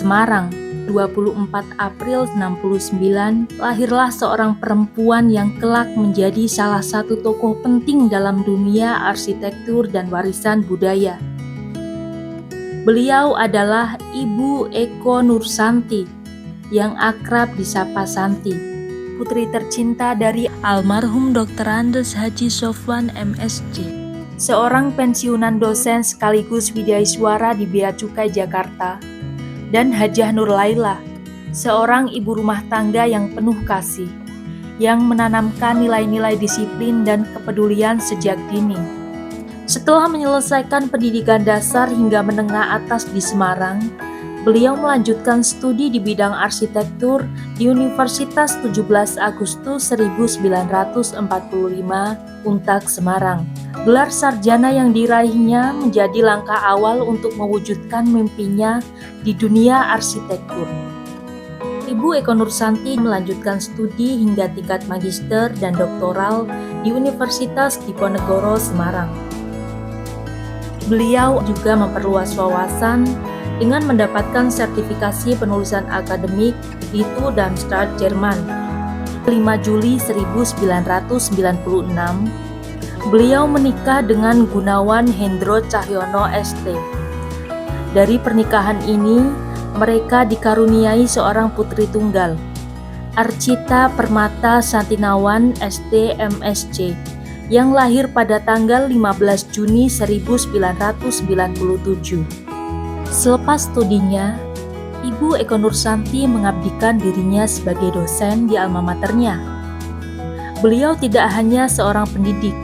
Semarang, 24 April 69, lahirlah seorang perempuan yang kelak menjadi salah satu tokoh penting dalam dunia arsitektur dan warisan budaya. Beliau adalah Ibu Eko Nursanti, yang akrab disapa Santi, putri tercinta dari almarhum Dr. Andes Haji Sofwan MSc, seorang pensiunan dosen sekaligus widaiswara di Bea Cukai Jakarta, dan Hajah Nur Laila, seorang ibu rumah tangga yang penuh kasih, yang menanamkan nilai-nilai disiplin dan kepedulian sejak dini. Setelah menyelesaikan pendidikan dasar hingga menengah atas di Semarang, beliau melanjutkan studi di bidang arsitektur di Universitas 17 Agustus 1945, Untak, Semarang. Gelar sarjana yang diraihnya menjadi langkah awal untuk mewujudkan mimpinya di dunia arsitektur. Ibu Eko Nursanti melanjutkan studi hingga tingkat magister dan doktoral di Universitas Diponegoro, Semarang. Beliau juga memperluas wawasan dengan mendapatkan sertifikasi penulisan akademik di TU Darmstadt, Jerman. 5 Juli 1996, beliau menikah dengan Gunawan Hendro Cahyono ST. Dari pernikahan ini, mereka dikaruniai seorang putri tunggal, Archita Permata Santinawan ST MSc, yang lahir pada tanggal 15 Juni 1997. Selepas studinya, Ibu Eko Nursanti mengabdikan dirinya sebagai dosen di alma maternya. Beliau tidak hanya seorang pendidik,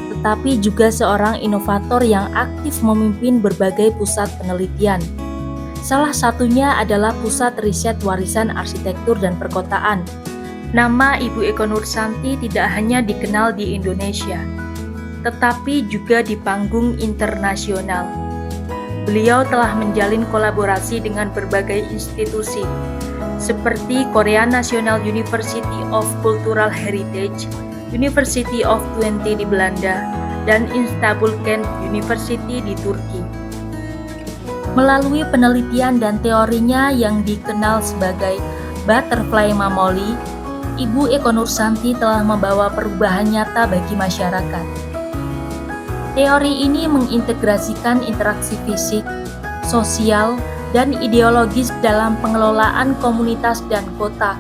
tetapi juga seorang inovator yang aktif memimpin berbagai pusat penelitian. Salah satunya adalah Pusat Riset Warisan Arsitektur dan Perkotaan. Nama Ibu Eko Nursanti tidak hanya dikenal di Indonesia, tetapi juga di panggung internasional. Beliau telah menjalin kolaborasi dengan berbagai institusi, seperti Korea National University of Cultural Heritage, University of Twente di Belanda, dan Istanbul Kent University di Turki. Melalui penelitian dan teorinya yang dikenal sebagai Butterfly Mamoli, Ibu Eko Nursanti telah membawa perubahan nyata bagi masyarakat. Teori ini mengintegrasikan interaksi fisik, sosial, dan ideologis dalam pengelolaan komunitas dan kota,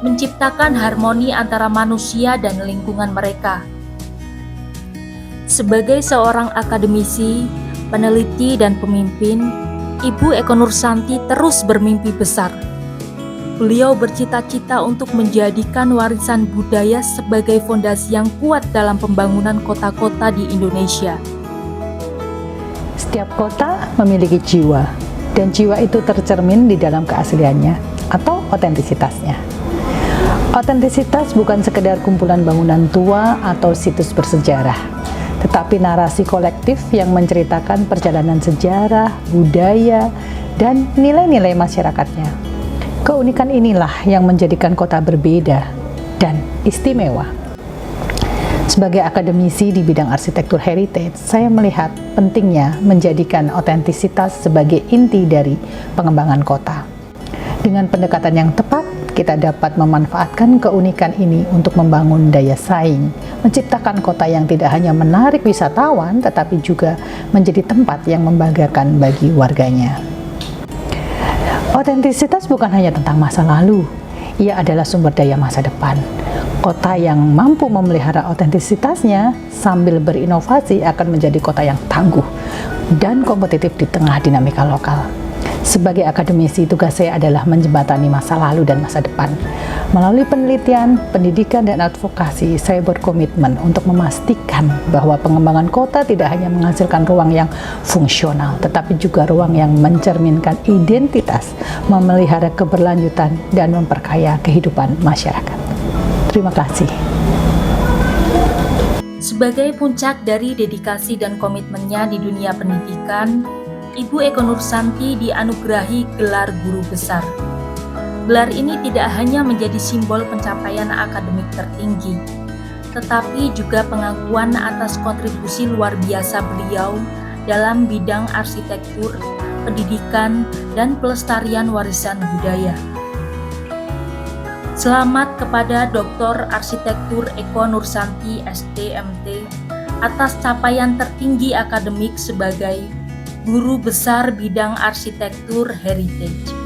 menciptakan harmoni antara manusia dan lingkungan mereka. Sebagai seorang akademisi, peneliti, dan pemimpin, Ibu Eko Nursanti terus bermimpi besar. Beliau bercita-cita untuk menjadikan warisan budaya sebagai fondasi yang kuat dalam pembangunan kota-kota di Indonesia. Setiap kota memiliki jiwa, dan jiwa itu tercermin di dalam keasliannya atau otentisitasnya. Otentisitas bukan sekedar kumpulan bangunan tua atau situs bersejarah, tetapi narasi kolektif yang menceritakan perjalanan sejarah, budaya, dan nilai-nilai masyarakatnya. Keunikan inilah yang menjadikan kota berbeda dan istimewa. Sebagai akademisi di bidang arsitektur heritage, saya melihat pentingnya menjadikan otentisitas sebagai inti dari pengembangan kota. Dengan pendekatan yang tepat, kita dapat memanfaatkan keunikan ini untuk membangun daya saing, menciptakan kota yang tidak hanya menarik wisatawan, tetapi juga menjadi tempat yang membanggakan bagi warganya. Otentisitas bukan hanya tentang masa lalu, ia adalah sumber daya masa depan. Kota yang mampu memelihara otentisitasnya sambil berinovasi akan menjadi kota yang tangguh dan kompetitif di tengah dinamika lokal. Sebagai akademisi, tugas saya adalah menjembatani masa lalu dan masa depan. Melalui penelitian, pendidikan, dan advokasi, saya berkomitmen untuk memastikan bahwa pengembangan kota tidak hanya menghasilkan ruang yang fungsional, tetapi juga ruang yang mencerminkan identitas, memelihara keberlanjutan, dan memperkaya kehidupan masyarakat. Terima kasih. Sebagai puncak dari dedikasi dan komitmennya di dunia pendidikan, Ibu Eko Nursanti dianugerahi gelar guru besar. Gelar ini tidak hanya menjadi simbol pencapaian akademik tertinggi, tetapi juga pengakuan atas kontribusi luar biasa beliau dalam bidang arsitektur pendidikan, dan pelestarian warisan budaya. Selamat kepada Dr. Arsitektur Eko Nursanti SDMT atas capaian tertinggi akademik sebagai Guru Besar Bidang Arsitektur Heritage.